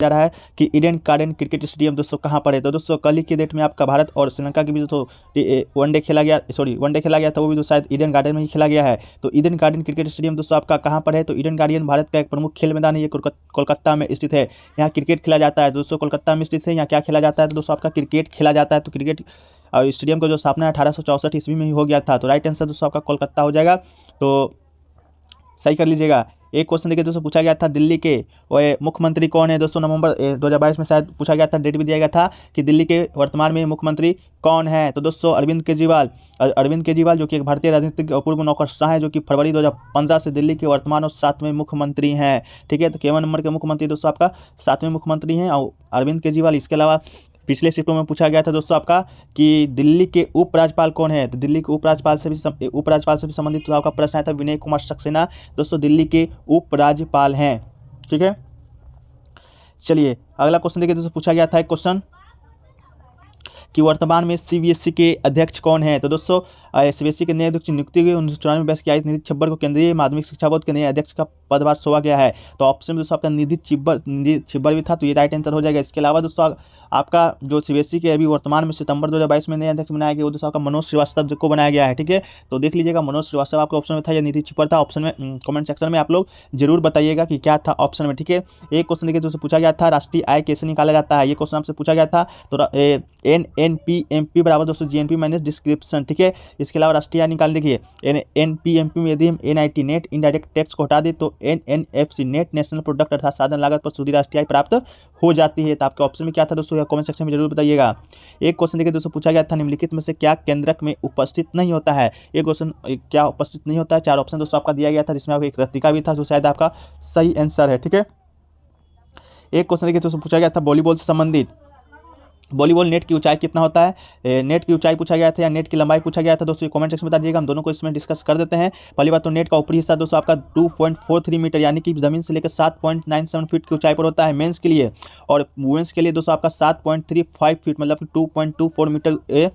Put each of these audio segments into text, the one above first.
जा रहा है कि ईडन गार्डन क्रिकेट स्टेडियम दोस्तों कहाँ पर है। तो दोस्तों कल ही की डेट में आपका भारत और श्रीलंका के बीच दोस्तों वनडे खेला गया था, वो भी तो शायद ईडन गार्डन में ही खेला गया है। तो ईडन गार्डन क्रिकेट स्टेडियम दोस्तों आपका कहाँ पर है, तो ईडन गार्डन भारत का एक प्रमुख खेल मैदान है, ये कोलकाता में स्थित है। यहाँ क्रिकेट खेला जाता है दोस्तों, कोलकाता में स्थित है। यहाँ क्या खेला जाता है तो दोस्तों आपका क्रिकेट खेला जाता है। तो क्रिकेट स्टेडियम का जो स्थापना 1864 ईस्वी में ही हो गया था। तो राइट आंसर दोस्तों आपका कोलकाता हो जाएगा, तो सही कर लीजिएगा। एक क्वेश्चन देखिए दोस्तों, पूछा गया था दिल्ली के मुख्यमंत्री कौन है दोस्तों, नवंबर 2022 में शायद पूछा गया था, डेट भी दिया गया था कि दिल्ली के वर्तमान में मुख्यमंत्री कौन है। तो दोस्तों अरविंद केजरीवाल जो कि एक भारतीय राजनीतिक पूर्व नौकरशाह है, जो कि फरवरी 2015 से दिल्ली के वर्तमान और 7वें मुख्यमंत्री हैं। ठीक है, तो 7वें नंबर के मुख्यमंत्री दोस्तों आपका 7वें मुख्यमंत्री हैं और अरविंद केजरीवाल। इसके अलावा पिछले शिफ्टों में पूछा गया था दोस्तों आपका कि दिल्ली के उपराज्यपाल कौन है। तो दिल्ली के उपराज्यपाल से भी संबंधित तो आपका प्रश्न आया था, विनय कुमार सक्सेना दोस्तों दिल्ली के उपराज्यपाल हैं। ठीक है, चलिए अगला क्वेश्चन देखिए दोस्तों, पूछा गया था एक क्वेश्चन कि वर्तमान में सीबीएसई के अध्यक्ष कौन है। तो दोस्तों सीबीएसई के नए अध्यक्ष नियुक्ति हुई 1994 की आई निधि छिब्बर को केंद्रीय माध्यमिक शिक्षा बोर्ड के नए अध्यक्ष का पदभार सौंपा गया है। तो ऑप्शन में दोस्तों आपका निधि छिब्बर भी था, तो ये राइट आंसर हो जाएगा। इसके अलावा दोस्तों आपका जो सीबीएसई के अभी वर्तमान में सितंबर 2022 में नए अध्यक्ष बनाया गया, वो दोस्तों आपका मनोज श्रीवास्तव को बनाया गया है। ठीक है, तो देख लीजिएगा मनोज श्रीवास्तव आपका ऑप्शन में था या निधि छिब्बर था, ऑप्शन में कमेंट सेक्शन में आप लोग जरूर बताइएगा कि क्या था ऑप्शन में। ठीक है, एक क्वेश्चन देखिए दोस्तों, पूछा गया था राष्ट्रीय आय कैसे निकाला जाता है, ये क्वेश्चन आपसे पूछा गया था। तो NNPMP बराबर दोस्तों GNP माइनस डिस्क्रिप्शन। ठीक है, इसके अलावा राष्ट्रीय आय निकाल देखिए, NPMP में यदि हम NIT नेट इनडायरेक्ट टैक्स को हटा दे तो NNFC नेट नेशनल प्रोडक्ट अर्थात साधन लागत पर सूदी राष्ट्रीय आय प्राप्त हो जाती है। तो आपके ऑप्शन में क्या था दोस्तों, कमेंट सेक्शन में जरूर बताइएगा। एक क्वेश्चन देखिए दोस्तों, पूछा गया था निम्नलिखित में से क्या केंद्रक में उपस्थित नहीं होता है। ये क्वेश्चन क्या उपस्थित नहीं होता है, 4 ऑप्शन दोस्तों आपका दिया गया था, जिसमें आपको एक रतिका भी था जो शायद आपका सही आंसर है। ठीक है, एक क्वेश्चन देखिए दोस्तों, पूछा गया था वॉलीबॉल से संबंधित, वॉलीबॉल नेट की ऊंचाई कितना होता है, नेट की ऊंचाई पूछा गया था या नेट की लंबाई पूछा गया था दोस्तों, कमेंट सेक्शन में बता दीजिएगा, हम दोनों को इसमें डिस्कस कर देते हैं। पहली बात तो नेट का ऊपरी हिस्सा दोस्तों आपका 2.43 मीटर यानी कि जमीन से लेकर 7.97 फीट की ऊंचाई पर होता है मेंस के लिए, और वुमेंस के लिए दोस्तों आपका 7.35 फीट मतलब 2.24 मीटर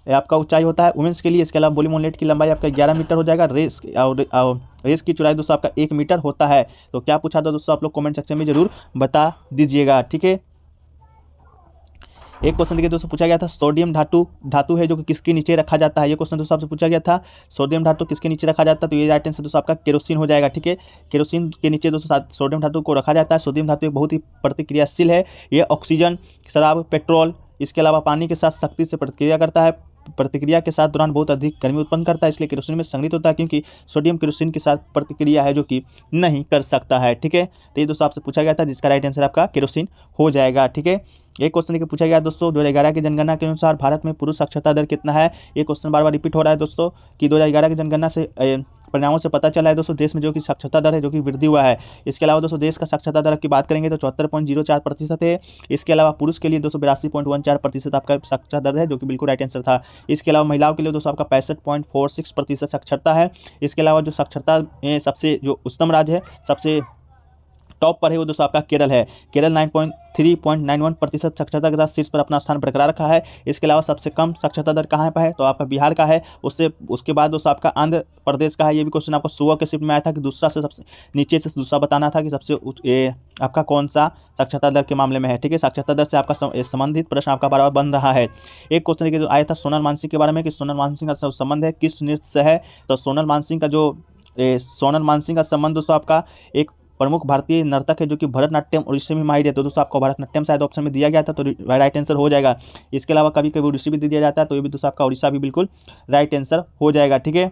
आपका ऊंचाई होता है वुमेंस के लिए। इसके अलावा वॉलीबॉल नेट की लंबाई आपका 11 मीटर हो जाएगा, रेस की चौड़ाई दोस्तों आपका 1 मीटर होता है। तो क्या पूछा था दोस्तों, आप लोग कमेंट सेक्शन में जरूर बता दीजिएगा। ठीक है, एक क्वेश्चन देखिए दोस्तों, पूछा गया था सोडियम धातु है जो कि किसके नीचे रखा जाता है। ये क्वेश्चन दोस्तों आपसे पूछा गया था, सोडियम धातु किसके नीचे रखा जाता है। तो ये राइट आंसर दोस्तों आपका केरोसिन हो जाएगा। ठीक है, केरोसिन के नीचे दोस्तों सोडियम धातु को रखा जाता है। सोडियम धातु एक बहुत ही प्रतिक्रियाशील है, ये ऑक्सीजन, शराब, पेट्रोल, इसके अलावा पानी के साथ सख्ती से प्रतिक्रिया करता है, प्रतिक्रिया के साथ दौरान बहुत अधिक गर्मी उत्पन्न करता है, इसलिए केरोसिन में संग्रहित होता है, क्योंकि सोडियम केरोसिन के साथ प्रतिक्रिया है जो कि नहीं कर सकता है। ठीक है, तो ये दोस्तों आपसे पूछा गया था, जिसका राइट आंसर आपका केरोसिन हो जाएगा। ठीक है, एक क्वेश्चन देखिए पूछा गया दोस्तों 2011 की जनगणना के अनुसार भारत में पुरुष साक्षरता दर कितना है। ये क्वेश्चन बार बार रिपीट हो रहा है दोस्तों कि 2011 की जनगणना से परिणामों से पता चला है दोस्तों देश में जो कि साक्षरता दर है जो कि वृद्धि हुआ है। इसके अलावा दोस्तों देश का साक्षरता दर की बात करेंगे तो 74.04% है। इसके अलावा पुरुष के लिए 282.14% आपका साक्षरता दर है, जो कि बिल्कुल राइट आंसर था। इसके अलावा महिलाओं के लिए दोस्तों आपका 65.46% साक्षरता है। इसके अलावा जो साक्षरता सबसे जो उच्चतम राज्य है, सबसे टॉप पर है, वो दोस्तों आपका केरल है। केरल 3.91% साक्षरता के साथ शीर्ष पर अपना स्थान बरकरार रखा है। इसके अलावा सबसे कम साक्षरता दर कहाँ पर है, तो आपका बिहार का है। उसके बाद दोस्तों आपका आंध्र प्रदेश का है। ये भी क्वेश्चन आपको सुबह के शिफ्ट में आया था कि दूसरा से सबसे नीचे से दूसरा बताना था कि सबसे आपका कौन सा साक्षरता दर के मामले में है। ठीक है, साक्षरता दर से आपका संबंधित प्रश्न आपका बार बार बन रहा है। एक क्वेश्चन देखिए जो आया था सोनल मानसिंह के बारे में कि सोनल मानसिंह का संबंध है किस नृत्य से है। तो सोनल मानसिंह का संबंध दोस्तों आपका एक प्रमुख भारतीय नर्तक है जो कि भरतनाट्यम उड़ीसी में माहिर है। तो दोस्तों आपको भरतनाट्यम शायद ऑप्शन में दिया गया था, तो राइट आंसर हो जाएगा। इसके अलावा कभी कभी उड़ीसी भी दिया जाता है, तो ये भी दोस्तों आपका उड़ीसा भी बिल्कुल राइट आंसर हो जाएगा। ठीक है,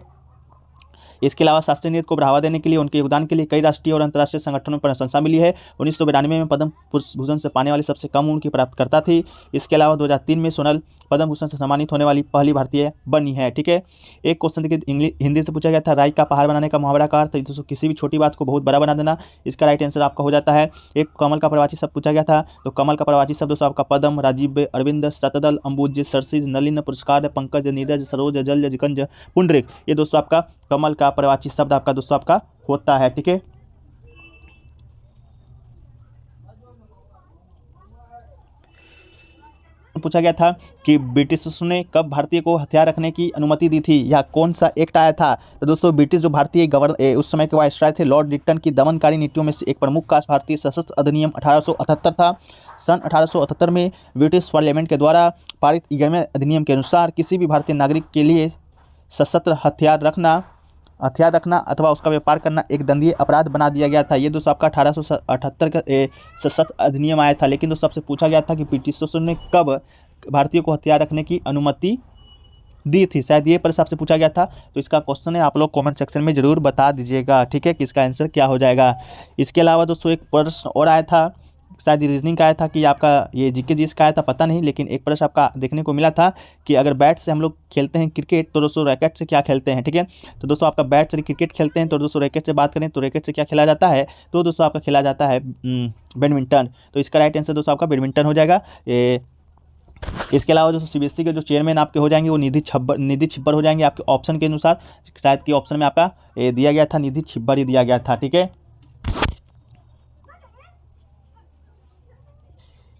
इसके अलावा शास्त्रीय नृत्य को बढ़ावा देने के लिए उनके योगदान के लिए कई राष्ट्रीय और अंतर्राष्ट्रीय संगठनों पर प्रशंसा मिली है। 1992 में पद्म भूषण से पाने वाली सबसे कम उम्र की प्राप्तकर्ता थी। इसके अलावा 2003 में सोनल पद्म भूषण से सम्मानित होने वाली पहली भारतीय बनी है। ठीक है, एक क्वेश्चन देखिए हिंदी से पूछा गया था राई का पहाड़ बनाने का मुहावरा का अर्थ दोस्तों किसी भी छोटी बात को बहुत बड़ा बना देना। इसका राइट आंसर आपका हो जाता है। एक कमल का प्रवाची शब्द पूछा गया था, तो कमल का प्रवाची शब्द दोस्तों आपका पद्म, राजीव, अरविंद, शतदल, अंबुज, सरसिज, नलिन, पुरस्कार, पंकज, नीरज, सरोज, जल, कंज, पुंडरिक, ये दोस्तों आपका कमल का प्रवाची शब्द आपका दोस्तों आपका होता है। ठीक है, पूछा गया था कि ब्रिटिशर्स ने कब भारतीय को हथियार रखने की अनुमति दी थी, या कौन सा एक्ट आया था। तो दोस्तों ब्रिटिश जो भारतीय उस समय के वाइसराय थे लॉर्ड लिटन की दमनकारी नीतियों में से एक प्रमुख कास्ट भारतीय सशस्त्र अधिनियम 1878 था। सन 1878 में ब्रिटिश पार्लियामेंट के द्वारा पारित 11वें अधिनियम के अनुसार किसी भी भारतीय नागरिक के लिए सशस्त्र हथियार रखना अथवा उसका व्यापार करना एक दंडनीय अपराध बना दिया गया था। ये दोस्तों आपका 1878 का सशस्त्र अधिनियम आया था। लेकिन दोस्तों आपसे पूछा गया था कि ब्रिटिशर्स ने कब भारतीयों को हथियार रखने की अनुमति दी थी, शायद ये प्रश्न आपसे पूछा गया था। तो इसका क्वेश्चन है, आप लोग कमेंट सेक्शन में जरूर बता दीजिएगा, ठीक है, कि इसका आंसर क्या हो जाएगा। इसके अलावा दोस्तों एक प्रश्न और आया था, शायद रीजनिंग का आया था, कि आपका ये जीके जीएस का आया था पता नहीं, लेकिन एक प्रश्न आपका देखने को मिला था कि अगर बैट से हम लोग खेलते हैं क्रिकेट तो दोस्तों रैकेट से क्या खेलते हैं, ठीक है। तो दोस्तों आपका बैट से क्रिकेट खेलते हैं, तो दोस्तों रैकेट से बात करें तो रैकेट से क्या खेला जाता है, तो दोस्तों आपका खेला जाता है बैडमिंटन। तो इसका राइट आंसर दोस्तों आपका बैडमिंटन हो जाएगा। इसके अलावा जो सीबीएसई के जो चेयरमैन आपके हो जाएंगे वो निधि छिब्बर हो जाएंगे आपके ऑप्शन के अनुसार। शायद कि ऑप्शन में आपका दिया गया था निधि छिब्बर ही दिया गया था, ठीक है।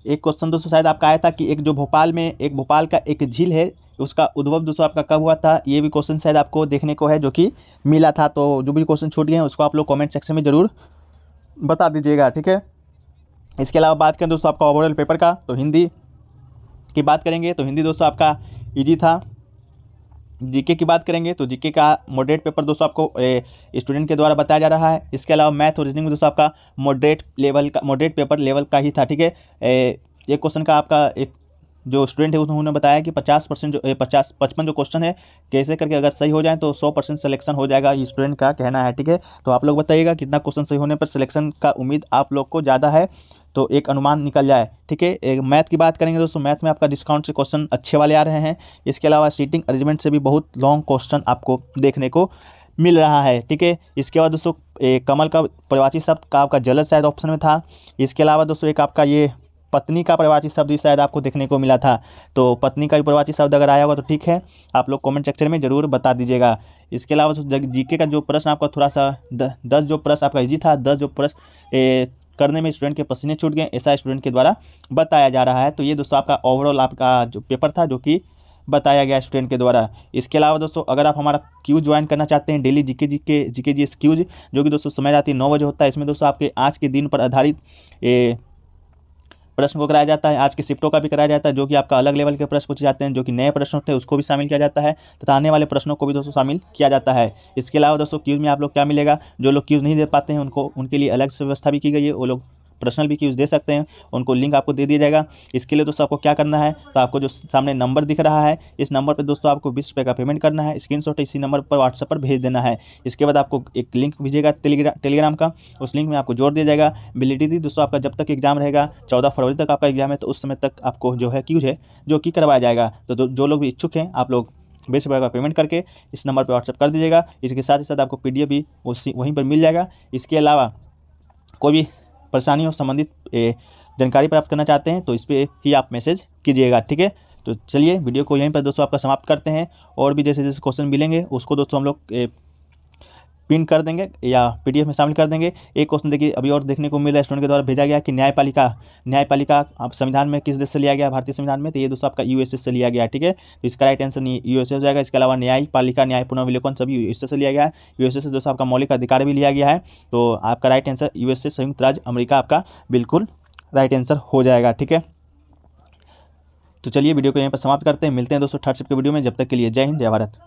एक क्वेश्चन दोस्तों शायद आपका आया था कि एक भोपाल का एक झील है, उसका उद्भव दोस्तों आपका कब हुआ था। ये भी क्वेश्चन शायद आपको देखने को है जो कि मिला था। तो जो भी क्वेश्चन छूट गए हैं उसको आप लोग कमेंट सेक्शन में जरूर बता दीजिएगा, ठीक है। इसके अलावा बात करें दोस्तों आपका ओवरऑल पेपर का, तो हिंदी की बात करेंगे तो हिंदी दोस्तों आपका ईजी था। जीके की बात करेंगे तो जीके का मॉडरेट पेपर दोस्तों आपको स्टूडेंट के द्वारा बताया जा रहा है। इसके अलावा मैथ और रीजनिंग में दोस्तों आपका मॉडरेट पेपर लेवल का ही था, ठीक है। एक क्वेश्चन का आपका एक जो स्टूडेंट है उन्होंने बताया कि 55 जो क्वेश्चन है कैसे करके अगर सही हो जाए तो 100% सिलेक्शन हो जाएगा, ये स्टूडेंट का कहना है, ठीक है। तो आप लोग बताइएगा कितना क्वेश्चन सही होने पर सिलेक्शन का उम्मीद आप लोग को ज़्यादा है, तो एक अनुमान निकल जाए, ठीक है। एक मैथ की बात करेंगे दोस्तों, मैथ में आपका डिस्काउंट से क्वेश्चन अच्छे वाले आ रहे हैं। इसके अलावा सीटिंग अरेंजमेंट से भी बहुत लॉन्ग क्वेश्चन आपको देखने को मिल रहा है, ठीक है। इसके बाद दोस्तों कमल का परिवाची शब्द का आपका जलद शायद ऑप्शन में था। इसके अलावा दोस्तों एक आपका ये पत्नी का परिवाची शब्द भी शायद आपको देखने को मिला था। तो पत्नी का भी परिवाची शब्द अगर आया होगा तो ठीक है, आप लोग कमेंट सेक्शन में जरूर बता दीजिएगा। इसके अलावा जीके का जो प्रश्न आपका थोड़ा सा 10 जो प्रश्न आपका ईजी था, 10 जो प्रश्न करने में स्टूडेंट के पसीने छूट गए, ऐसा स्टूडेंट के द्वारा बताया जा रहा है। तो ये दोस्तों आपका ओवरऑल आपका जो पेपर था जो कि बताया गया स्टूडेंट के द्वारा। इसके अलावा दोस्तों अगर आप हमारा क्यूज ज्वाइन करना चाहते हैं, डेली जीके जीएस क्यूज, जो कि दोस्तों समय रात 9 बजे होता है, इसमें दोस्तों आपके आज के दिन पर आधारित प्रश्न को कराया जाता है। आज के शिफ्टों का भी कराया जाता है, जो कि आपका अलग लेवल के प्रश्न पूछे जाते हैं, जो कि नए प्रश्न होते हैं उसको भी शामिल किया जाता है, तथा आने वाले प्रश्नों को भी दोस्तों शामिल किया जाता है। इसके अलावा दोस्तों क्यूज में आप लोग क्या मिलेगा, जो लोग क्यूज नहीं दे पाते हैं उनके लिए अलग से व्यवस्था भी की गई है, वो लोग पर्सनल भी क्यूज दे सकते हैं, उनको लिंक आपको दे दिया जाएगा। इसके लिए दोस्तों आपको क्या करना है, तो आपको जो सामने नंबर दिख रहा है इस नंबर पर दोस्तों आपको 20 रुपये का पेमेंट करना है, स्क्रीनशॉट इसी नंबर पर व्हाट्सएप पर भेज देना है। इसके बाद आपको एक लिंक भेजिएगा टेलीग्राम का, उस लिंक में आपको जोड़ दिया जाएगा। वैलिडिटी दोस्तों आपका जब तक एग्जाम रहेगा 14 फरवरी तक आपका एग्जाम है, तो उस समय तक आपको जो है क्यूज है जो कि करवाया जाएगा। तो जो लोग भी इच्छुक हैं आप लोग 20 रुपये का पेमेंट करके इस नंबर पर व्हाट्सएप कर दीजिएगा। इसके साथ ही साथ आपको PDF भी वहीं पर मिल जाएगा। इसके अलावा कोई भी परेशानियों संबंधित जानकारी प्राप्त करना चाहते हैं तो इस पर ही आप मैसेज कीजिएगा, ठीक है। तो चलिए वीडियो को यहीं पर दोस्तों आपका समाप्त करते हैं, और भी जैसे जैसे क्वेश्चन मिलेंगे उसको दोस्तों हम लोग पिन कर देंगे या PDF में शामिल कर देंगे। एक क्वेश्चन देखिए अभी और देखने को मिल रहा है, स्टूडेंट के द्वारा भेजा गया कि न्यायपालिका आप संविधान में किस देश से लिया गया, भारतीय संविधान में, तो ये दोस्तों आपका USA से लिया गया, ठीक है। तो इसका राइट आंसर USA हो जाएगा। इसके अलावा न्यायपालिका, न्याय पुनर्विलोकन सभी USA से लिया गया है। USA से दोस्तों आपका मौलिक अधिकार भी लिया गया है, तो आपका राइट आंसर USA संयुक्त राज्य अमेरिका आपका बिल्कुल राइट आंसर हो जाएगा, ठीक है। तो चलिए वीडियो को यहीं पर समाप्त करते हैं, मिलते हैं दोस्तों थर्ड शिफ्ट के वीडियो में। जब तक के लिए जय हिंद, जय भारत।